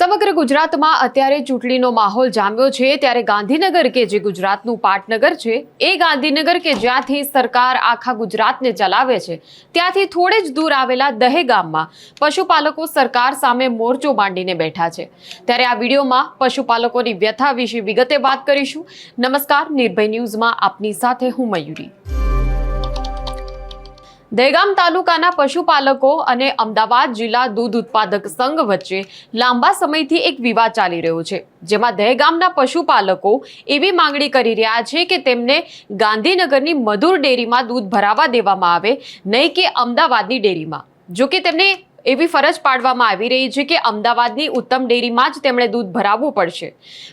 સમગ્ર ગુજરાતમાં અત્યારે ચૂંટણીનો માહોલ જામ્યો છે ત્યારે ગાંધીનગર કે જે ગુજરાતનું પાટનગર છે એ ગાંધીનગર કે જ્યાંથી સરકાર આખા ગુજરાતને ચલાવે છે ત્યાંથી થોડે જ દૂર આવેલા દહેગામમાં પશુપાલકો સરકાર સામે મોરચો માંડીને બેઠા છે। ત્યારે આ વિડીયોમાં પશુપાલકોની વ્યથા વિશે વિગતે વાત કરીશું। નમસ્કાર, નિર્ભય ન્યૂઝમાં આપની સાથે હું મયુરી। દહેગામ તાલુકાના પશુપાલકો અને અમદાવાદ જિલ્લા દૂધ ઉત્પાદક સંઘ વચ્ચે લાંબા સમયથી એક વિવાદ ચાલી રહ્યો છે, જેમાં દહેગામના પશુપાલકો એવી માંગણી કરી રહ્યા છે કે તેમને ગાંધીનગરની મધુર ડેરીમાં દૂધ ભરાવા દેવામાં આવે, નહીં કે અમદાવાદની ડેરીમાં। જો કે તેમને એવી ફરજ પાડવામાં આવી રહી છે કે અમદાવાદની ઉત્તમ ડેરીમાં જ તેમણે દૂધ ભરાવવું પડશે।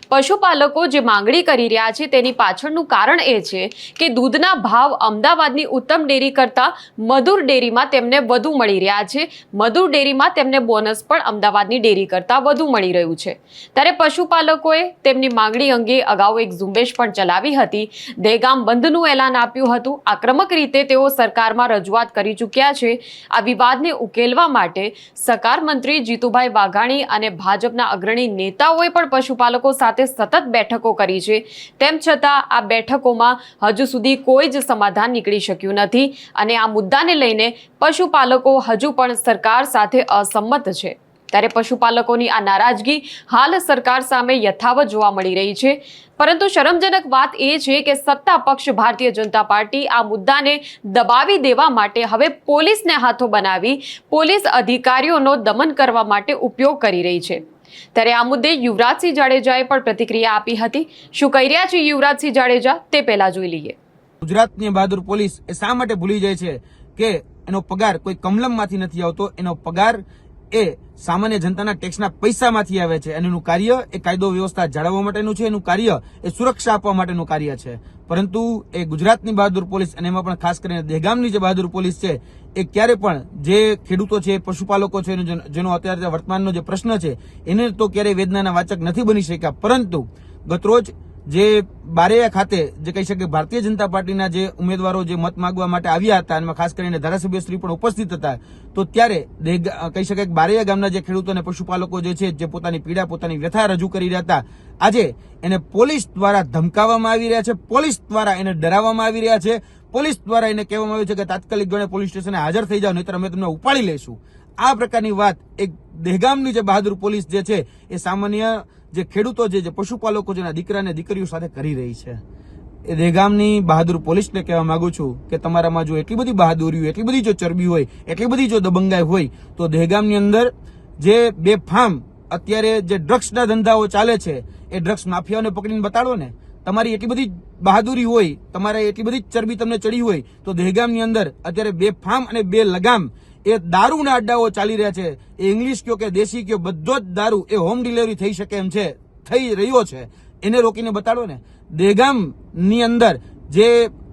પશુપાલકો જે માંગણી કરી રહ્યા છે તેની પાછળનું કારણ એ છે કે દૂધના ભાવ અમદાવાદની ઉત્તમ ડેરી કરતાં મધુર ડેરીમાં તેમને વધુ મળી રહ્યા છે। મધુર ડેરીમાં તેમને બોનસ પણ અમદાવાદની ડેરી કરતાં વધુ મળી રહ્યું છે। ત્યારે પશુપાલકોએ તેમની માંગણી અંગે અગાઉ એક ઝુંબેશ પણ ચલાવી હતી। દહેગામ બંધનું એલાન આપ્યું હતું। આક્રમક રીતે તેઓ સરકારમાં રજૂઆત કરી ચૂક્યા છે। આ વિવાદને ઉકેલવા માટે સહકાર મંત્રી જીતુભાઈ વાઘાણી અને ભાજપના અગ્રણી નેતાઓએ પણ પશુપાલકો સાથે સતત બેઠકો કરી છે। તેમ છતાં આ બેઠકોમાં હજુ સુધી કોઈ જ સમાધાન નીકળી શક્યું નથી અને આ મુદ્દાને લઈને પશુપાલકો હજુ પણ સરકાર સાથે અસંમત છે। ત્યારે પશુપાલકોની આ નારાજગી હાલ સરકાર સામે યથાવત જોવા મળી રહી છે, પરંતુ શરમજનક વાત એ છે કે સત્તા પક્ષ ભારતીય જનતા પાર્ટી આ મુદ્દાને દબાવી દેવા માટે હવે પોલીસને હાથો બનાવી પોલીસ અધિકારીઓનો દમન કરવા માટે ઉપયોગ કરી રહી છે। ત્યારે આ મુદ્દે યુવરાજસિંહ જાડેજાએ પણ પ્રતિક્રિયા આપી હતી। શું કહી રહ્યા છે યુવરાજસિંહ જાડેજા તે પહેલા જોઈ લઈએ। ગુજરાતની બહાદુર પોલીસ એ શા માટે ભૂલી જાય છે કે એનો પગાર કોઈ કમલમમાંથી નથી આવતો, એનો પગાર એ સામાન્ય જનતાના ટેક્સના પૈસામાંથી આવે છે અને એનું કાર્ય એ કાયદો વ્યવસ્થા જાળવવા માટેનું છે, એનું કાર્ય એ સુરક્ષા આપવા માટેનું કાર્ય છે। પરંતુ એ ગુજરાતની બહાદુર પોલીસ અને એમાં પણ ખાસ કરીને દહેગામની જે બહાદુર પોલીસ છે એ ક્યારે પણ જે ખેડૂતો છે, પશુપાલકો છે, જેનો અત્યારે વર્તમાનનો જે પ્રશ્ન છે એને તો ક્યારેય વેદનાના વાચક નથી બની શક્યા। પરંતુ ગતરોજ જે બારૈયા ખાતે જે કહી શકે ભારતીય જનતા પાર્ટીના જે ઉમેદવારો જે મત માંગવા માટે આવ્યા હતા અને ખાસ કરીને ધારાસભ્યશ્રી પણ ઉપસ્થિત હતા, તો ત્યારે કહી શકાય કે બારૈયા ગામના જે ખેડૂતો અને પશુપાલકો જે છે જે પોતાની પીડા, પોતાની વ્યથા રજૂ કરી રહ્યા હતા, આજે એને પોલીસ દ્વારા ધમકાવવામાં આવી રહ્યા છે, પોલીસ દ્વારા એને ડરાવવામાં આવી રહ્યા છે, પોલીસ દ્વારા એને કહેવામાં આવ્યું છે કે તાત્કાલિક ધોરણે પોલીસ સ્ટેશને હાજર થઈ જાઓ, નહીંતર અમે તમને ઉપાડી લઈશું। આ પ્રકારની વાત એક દહેગામની જે બહાદુર પોલીસ જે છે એ સામાન્ય જે ખેડૂતો જે પશુપાલકો જેના દીકરાને દીકરીઓ સાથે કરી રહી છે। એ દહેગામની બહાદુર પોલીસને કહેવા માંગુ છું કે તમારામાં જો એટલી બધી બહાદુરી હોય, એટલી બધી જો ચરબી હોય, એટલી બધી જો દબંગાઈ હોય, તો દહેગામની અંદર જે બેફામ અત્યારે જે ડ્રગ્સના ધંધાઓ ચાલે છે એ ડ્રગ્સ માફિયાઓને પકડીને બતાડો ને। તમારી એટલી બધી બહાદુરી હોય, તમારે એટલી બધી ચરબી તમને ચડી હોય, તો દહેગામની અંદર અત્યારે બેફામ અને બે લગામ એ દારૂના અડ્ડાઓ ચાલી રહ્યા છે। એ ઇંગ્લિશ કયો કે દેશી કયો, બધો જ દારૂ એ હોમ ડિલિવરી થઈ શકે એમ છે, થઈ રહ્યો છે, એને રોકીને બતાડો ને। દહેગામની અંદર જે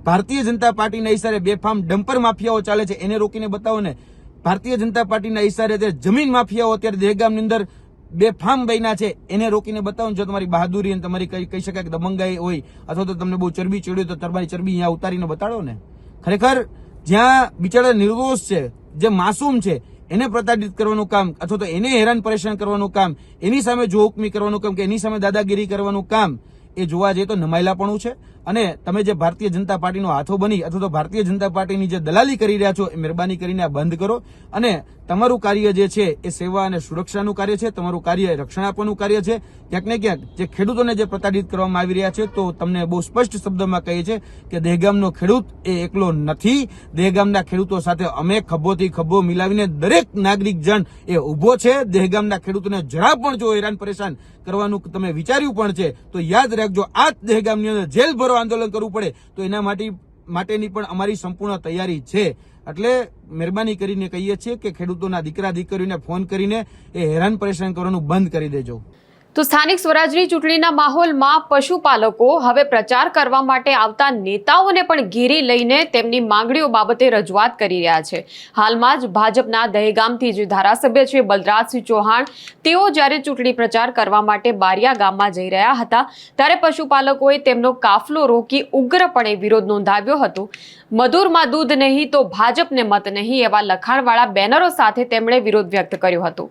ભારતીય જનતા પાર્ટીના ઈશારે બેફામ ડમ્પર માફિયાઓ ચાલે છે એને રોકીને બતાવો ને। ભારતીય જનતા પાર્ટીના ઈશારે જે જમીન માફિયાઓ અત્યારે દહેગામની અંદર બેફામ બન્યા છે એને રોકીને બતાવો। જો તમારી બહાદુરી અને તમારી કહી શકાય કે દબંગાઈ હોય અથવા તો તમને બહુ ચરબી ચડ્યું તો તમારી ચરબી અહીંયા ઉતારીને બતાડો ને। ખરેખર જ્યાં બિચારા નિર્દોષ છે, જે માસૂમ છે, એને પ્રતાડિત કરવાનું કામ અથવા તો એને હેરાન પરેશાન કરવાનું કામ, એની સામે જોહુકમી કરવાનું કામ કે એની સામે દાદાગીરી કરવાનું કામ એ જોવા જઈએ તો નમાયલાપણું છે। અને તમે જે ભારતીય જનતા પાર્ટીનો હાથો બની અથવા તો ભારતીય જનતા પાર્ટીની જે દલાલી કરી રહ્યા છો એ મહેરબાની કરીને આ બંધ કરો અને તમારું કાર્ય જે છે એ સેવા અને સુરક્ષાનું કાર્ય છે, તમારું કાર્ય રક્ષણ આપવાનું કાર્ય છે। ક્યાંક ને ક્યાંક જે ખેડૂતોને જે પ્રતાડિત કરવામાં આવી રહ્યા છે તો તમને બહુ સ્પષ્ટ શબ્દમાં કહીએ છે કે દહેગામનો ખેડૂત એ એકલો નથી। દહેગામના ખેડૂતો સાથે અમે ખભોથી ખભો મિલાવીને દરેક નાગરિક જન એ ઉભો છે। દહેગામના ખેડૂતોને જરા પણ જો હેરાન પરેશાન કરવાનું તમે વિચાર્યું પણ છે તો યાદ રાખજો, આ દહેગામની અંદર જેલભરો આંદોલન કરવું પડે તો એના માટેની પણ અમારી સંપૂર્ણ તૈયારી છે। એટલે મહેરબાની કરીને કહીએ છીએ કે ખેડૂતોના દીકરા દીકરીઓને ફોન કરીને એ હેરાન પરેશાન કરવાનું બંધ કરી દેજો। તો સ્થાનિક સ્વરાજની ચૂંટણીના માહોલમાં પશુપાલકો હવે પ્રચાર કરવા માટે આવતા નેતાઓને પણ ઘેરી લઈને તેમની માંગણીઓ બાબતે રજૂઆત કરી રહ્યા છે। હાલમાં જ ભાજપના દહેગામથી જે ધારાસભ્ય છે બલરાજસિંહ ચૌહાણ, તેઓ જ્યારે ચૂંટણી પ્રચાર કરવા માટે બારિયા ગામમાં જઈ રહ્યા હતા ત્યારે પશુપાલકોએ તેમનો કાફલો રોકી ઉગ્રપણે વિરોધ નોંધાવ્યો હતો મધુરમાં દૂધ નહીં તો ભાજપને મત નહીં એવા લખાણવાળા બેનરો સાથે તેમણે વિરોધ વ્યક્ત કર્યો હતો.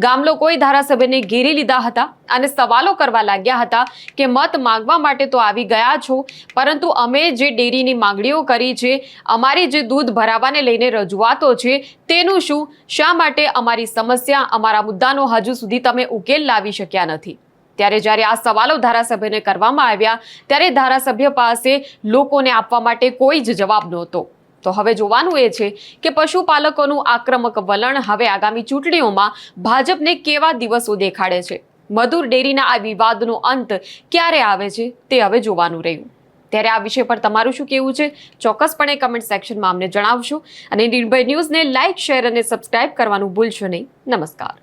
ગામ લોકોએ ધારાસભ્યને ઘેરી લીધા હતા અને સવાલો કરવા લાગ્યા હતા કે મત માંગવા માટે તો આવી ગયા છો, પરંતુ અમે જે ડેરીની માંગણીઓ કરી છે, અમારી જે દૂધ ભરાવાને લઈને રજૂઆતો છે, તેનું શું? શા માટે અમારી સમસ્યા, અમારા મુદ્દાનો હજુ સુધી તમે ઉકેલ લાવી શક્યા નથી? ત્યારે જ્યારે આ સવાલો ધારાસભ્યને કરવામાં આવ્યા ત્યારે ધારાસભ્ય પાસે લોકોને આપવા માટે કોઈ જ જવાબ નહોતો. તો હવે જોવાનું એ છે કે પશુપાલકોનું આક્રમક વલણ હવે આગામી ચૂંટણીઓમાં ભાજપને કેવા દિવસો દેખાડે છે. મધુર ડેરીના આ વિવાદનો અંત ક્યારે આવે છે તે હવે જોવાનું રહ્યું. ત્યારે આ વિષય પર તમારું શું કહેવું છે? ચોક્કસપણે કમેન્ટ સેક્શનમાં અમને જણાવશો અને નિર્ભય ન્યૂઝને લાઇક, શેર અને સબસ્ક્રાઇબ કરવાનું ભૂલશો નહીં. નમસ્કાર.